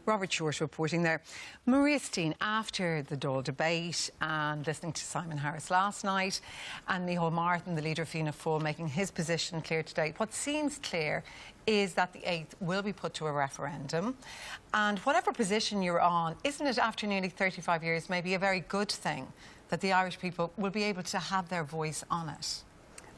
Robert Short reporting there. Maria Steen, after the Dáil debate and listening to Simon Harris last night and Micheál Martin, the leader of Fianna Fáil, making his position clear today, what seems clear is that the 8th will be put to a referendum. And whatever position you're on, isn't it, after nearly 35 years, maybe a very good thing that the Irish people will be able to have their voice on it?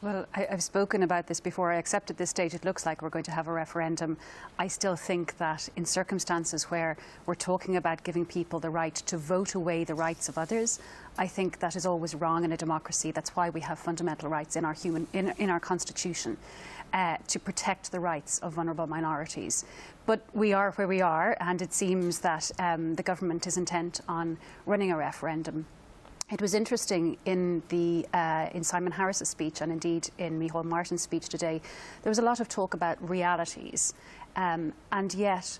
Well, I've spoken about this before. I accept at this stage it looks like we're going to have a referendum. I still think that in circumstances where we're talking about giving people the right to vote away the rights of others, I think that is always wrong in a democracy. That's why we have fundamental rights in our constitution, to protect the rights of vulnerable minorities. But we are where we are, and it seems that the government is intent on running a referendum. It was interesting in Simon Harris's speech, and indeed in Micheál Martin's speech today, there was a lot of talk about realities, and yet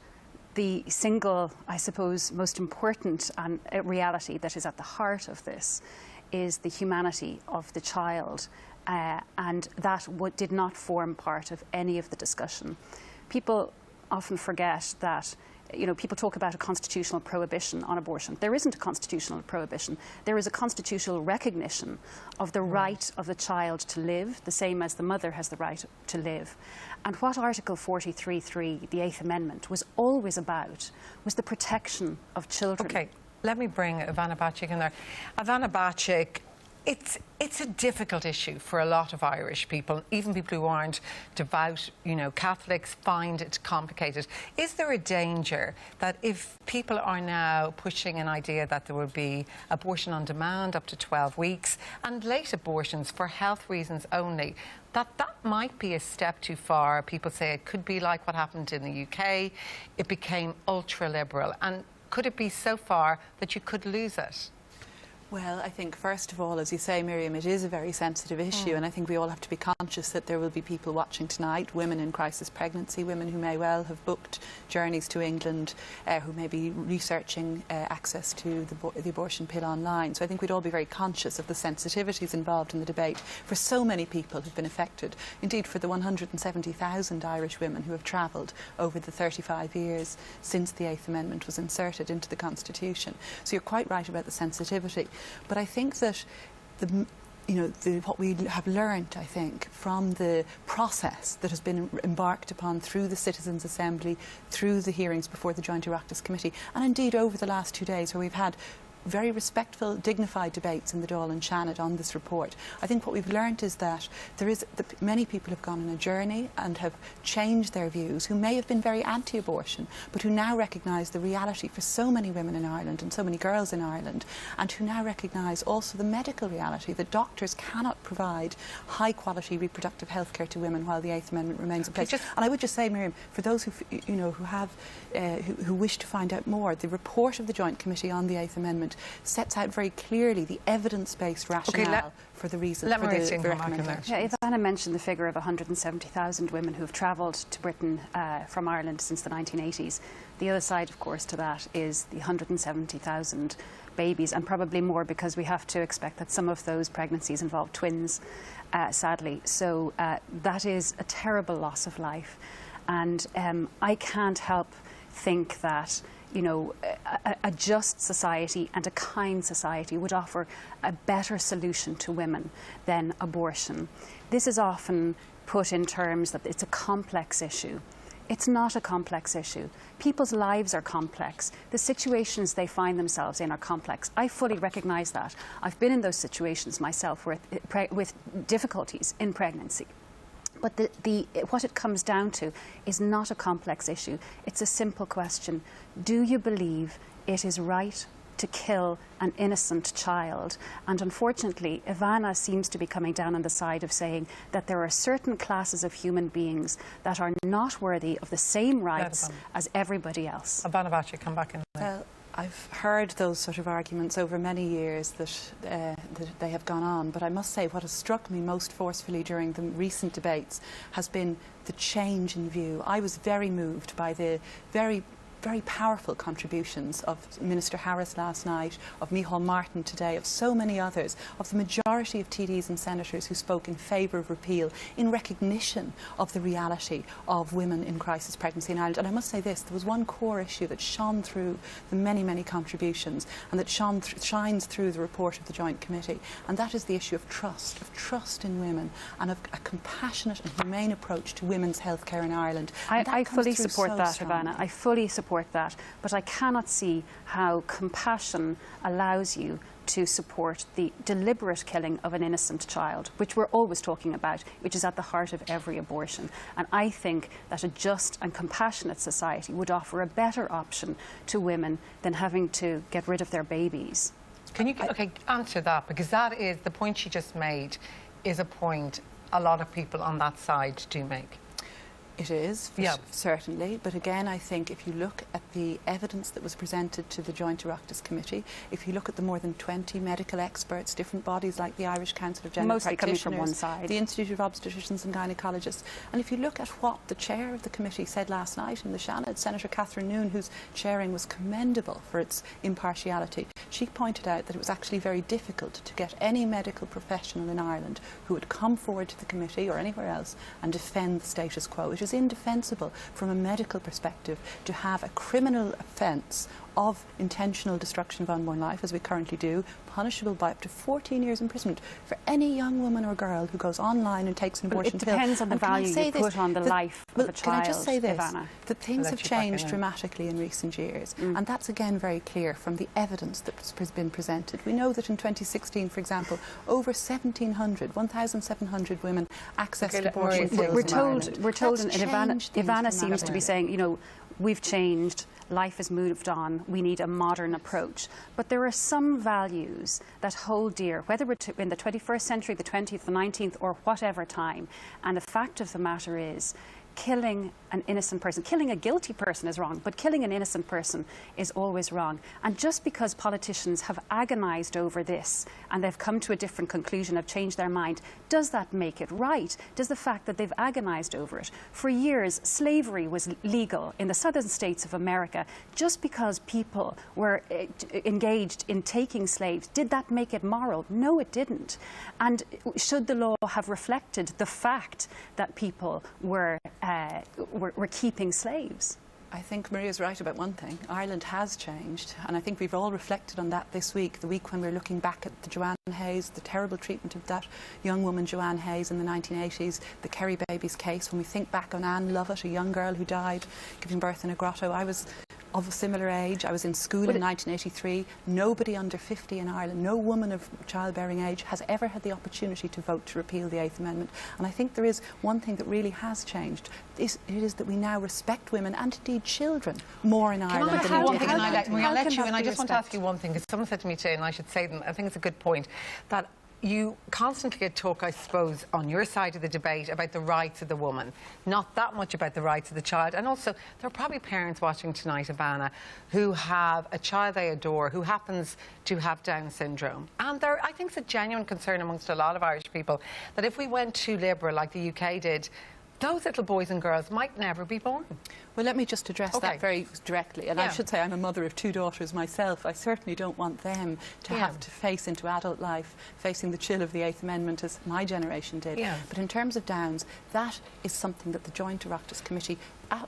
the single, I suppose, most important reality that is at the heart of this is the humanity of the child, and that did not form part of any of the discussion. People often forget that, you know, people talk about a constitutional prohibition on abortion. There isn't a constitutional prohibition. There is a constitutional recognition of the right of the child to live, the same as the mother has the right to live. And what Article 43.3, the 8th Amendment, was always about was the protection of children. OK, let me bring Ivana Bacik in there. Ivana Bacik, it's a difficult issue for a lot of Irish people, even people who aren't devout, you know, Catholics find it complicated. Is there a danger that if people are now pushing an idea that there will be abortion on demand up to 12 weeks and late abortions for health reasons only, that might be a step too far? People say it could be like what happened in the UK. It became ultra-liberal. And could it be so far that you could lose it? Well, I think, first of all, as you say, Miriam, it is a very sensitive issue, and I think we all have to be conscious that there will be people watching tonight, women in crisis pregnancy, women who may well have booked journeys to England, who may be researching access to the abortion pill online. So I think we'd all be very conscious of the sensitivities involved in the debate for so many people who've been affected. Indeed, for the 170,000 Irish women who have travelled over the 35 years since the 8th Amendment was inserted into the Constitution. So you're quite right about the sensitivity. But I think that what we have learned, I think, from the process that has been embarked upon through the Citizens' Assembly, through the hearings before the Joint Oireachtas Committee, and indeed over the last 2 days where we've had very respectful, dignified debates in the Dáil and Seanad on this report. I think what we've learned is that many people have gone on a journey and have changed their views, who may have been very anti-abortion, but who now recognise the reality for so many women in Ireland and so many girls in Ireland, and who now recognise also the medical reality that doctors cannot provide high-quality reproductive health care to women while the 8th Amendment remains in place. And I would just say, Miriam, for those who wish to find out more, the report of the Joint Committee on the 8th Amendment sets out very clearly the evidence-based rationale for the reason for the recommendation. Yeah, Ivana mentioned the figure of 170,000 women who have travelled to Britain from Ireland since the 1980s. The other side, of course, to that is the 170,000 babies, and probably more, because we have to expect that some of those pregnancies involve twins, sadly. So that is a terrible loss of life. And I can't help think that, you know, a just society and a kind society would offer a better solution to women than abortion. This is often put in terms that it's a complex issue. It's not a complex issue. People's lives are complex. The situations they find themselves in are complex. I fully recognise that. I've been in those situations myself with difficulties in pregnancy. But what it comes down to is not a complex issue. It's a simple question. Do you believe it is right to kill an innocent child? And unfortunately, Ivana seems to be coming down on the side of saying that there are certain classes of human beings that are not worthy of the same rights as everybody else. Ivana Bacik, come back in there. Well, I've heard those sort of arguments over many years that they have gone on, but I must say what has struck me most forcefully during the recent debates has been the change in view. I was very moved by the very very powerful contributions of Minister Harris last night, of Micheál Martin today, of so many others, of the majority of TDs and senators who spoke in favour of repeal in recognition of the reality of women in crisis pregnancy in Ireland. And I must say this, there was one core issue that shone through the many, many contributions and that shines through the report of the Joint Committee, and that is the issue of trust in women and of a compassionate and humane approach to women's healthcare in Ireland. I fully support that, Ivana. I fully support that, but I cannot see how compassion allows you to support the deliberate killing of an innocent child, which we're always talking about, which is at the heart of every abortion. And I think that a just and compassionate society would offer a better option to women than having to get rid of their babies. Can you answer that? Because that is the point she just made, is a point a lot of people on that side do make. It is, certainly. But again, I think if you look at the evidence that was presented to the Joint Oireachtas Committee, if you look at the more than 20 medical experts, different bodies like the Irish Council of General Mostly Practitioners, coming from one side, the Institute of Obstetricians and Gynaecologists, and if you look at what the chair of the committee said last night in the Seanad, Senator Catherine Noone, whose chairing was commendable for its impartiality, she pointed out that it was actually very difficult to get any medical professional in Ireland who would come forward to the committee or anywhere else and defend the status quo. It is indefensible from a medical perspective to have a criminal offence of intentional destruction of unborn life, as we currently do, punishable by up to 14 years imprisonment for any young woman or girl who goes online and takes an abortion pill. It depends on the value you put on the life of a child, Can I just say this, Ivana? that things have changed dramatically in recent years, and that's again very clear from the evidence that's been presented. We know that in 2016, for example, over 1,700 women accessed abortion pills. We're told, and Ivana seems to be saying, you know, we've changed, life has moved on, we need a modern approach. But there are some values that hold dear, whether we're in the 21st century, the 20th, the 19th, or whatever time. And the fact of the matter is, killing an innocent person, killing a guilty person is wrong, but killing an innocent person is always wrong. And just because politicians have agonised over this and they've come to a different conclusion, have changed their mind, does that make it right? Does the fact that they've agonised over it? For years, slavery was legal in the southern states of America. Just because people were engaged in taking slaves, did that make it moral? No, it didn't. And should the law have reflected the fact that people were keeping slaves? I think Maria's right about one thing. Ireland has changed, and I think we've all reflected on that this week, the week when we're looking back at the Joanne Hayes, the terrible treatment of that young woman Joanne Hayes in the 1980s, the Kerry babies case, when we think back on Anne Lovett, a young girl who died giving birth in a grotto. I was of a similar age. I was in school in 1983. Nobody under 50 in Ireland, no woman of childbearing age has ever had the opportunity to vote to repeal the 8th Amendment. And I think there is one thing that really has changed. It is that we now respect women and indeed children more in Ireland than we did. And I just want to ask you one thing, because someone said to me today, and I should say them, I think it's a good point, that you constantly talk, I suppose, on your side of the debate about the rights of the woman, not that much about the rights of the child. And also, there are probably parents watching tonight, Ivana, who have a child they adore who happens to have Down syndrome. And I think it's a genuine concern amongst a lot of Irish people that if we went too liberal, like the UK did, those little boys and girls might never be born. Well, let me just address that very directly. And I should say I'm a mother of 2 daughters myself. I certainly don't want them to have to face into adult life, facing the chill of the 8th Amendment as my generation did. But in terms of Downs, that is something that the Joint Oireachtas Committee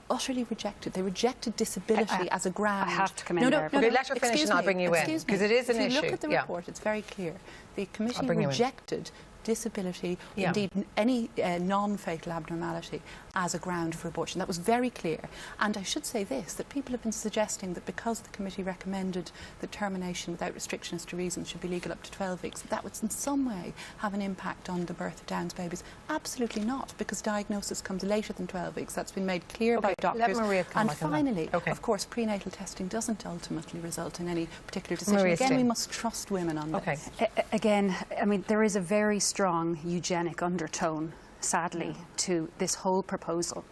utterly rejected. They rejected disability as a ground. I have to come in there. Let her finish and I'll bring you in, because it is an issue. If you look at the report, it's very clear. The committee rejected disability, indeed any non-fatal abnormality as a ground for abortion. That was very clear. And I should say this, that people have been suggesting that because the committee recommended that termination without restriction as to reason should be legal up to 12 weeks, that would in some way have an impact on the birth of Down's babies. Absolutely not, because diagnosis comes later than 12 weeks. That's been made clear by doctors. And finally, of course, prenatal testing doesn't ultimately result in any particular decision. Again, we must trust women on this. Again, I mean, there is a very strong eugenic undertone sadly, to this whole proposal.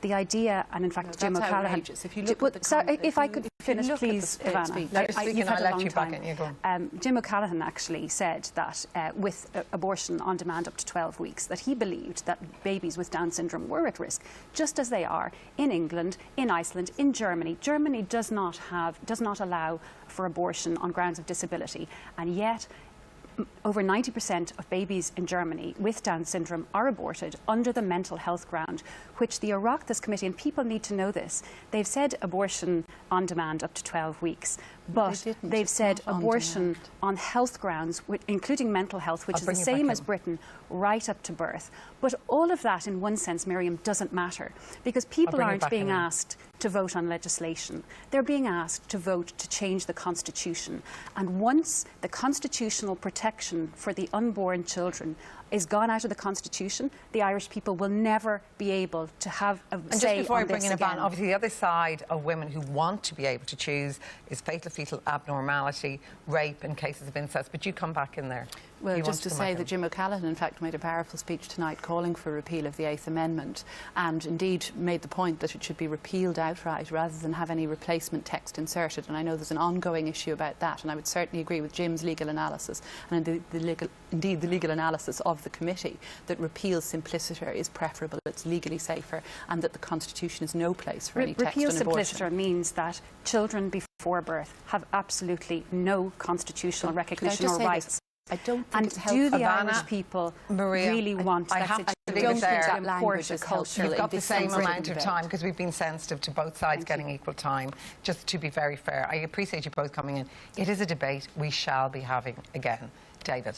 The idea, and in fact, Jim that's O'Callaghan. outrageous. If you look at the if I could finish, please, Ivana. You've had a long time. Jim O'Callaghan actually said that with abortion on demand up to 12 weeks, that he believed that babies with Down syndrome were at risk, just as they are in England, in Iceland, in Germany. Germany does not allow for abortion on grounds of disability, and yet over 90% of babies in Germany with Down syndrome are aborted under the mental health ground, which the Oireachtas Committee, and people need to know this, they've said abortion on demand up to 12 weeks, but they've said abortion on health grounds, including mental health, which is the same as Britain, right up to birth. But all of that, in one sense, Miriam, doesn't matter, because people aren't being asked to vote on legislation. They're being asked to vote to change the Constitution. And once the constitutional protection for the unborn children is gone out of the Constitution, the Irish people will never be able to have a say on this again. And just before I bring in a ban, obviously the other side of women who want to be able to choose is fatal fetal abnormality, rape and cases of incest. But you come back in there. Well, just to say that Jim O'Callaghan, in fact, made a powerful speech tonight calling for repeal of the 8th Amendment, and indeed made the point that it should be repealed outright rather than have any replacement text inserted. And I know there's an ongoing issue about that, and I would certainly agree with Jim's legal analysis and indeed the legal analysis of the committee that repeal simpliciter is preferable, it's legally safer, and that the Constitution is no place for any text on abortion. Repeal simpliciter means that children before birth have absolutely no constitutional recognition or rights. I don't think it's helpful. Do the Irish people really want that situation? I don't think that language is cultural. You've got the same amount of time, because we've been sensitive to both sides getting equal time. Just to be very fair, I appreciate you both coming in. It is a debate we shall be having again. David.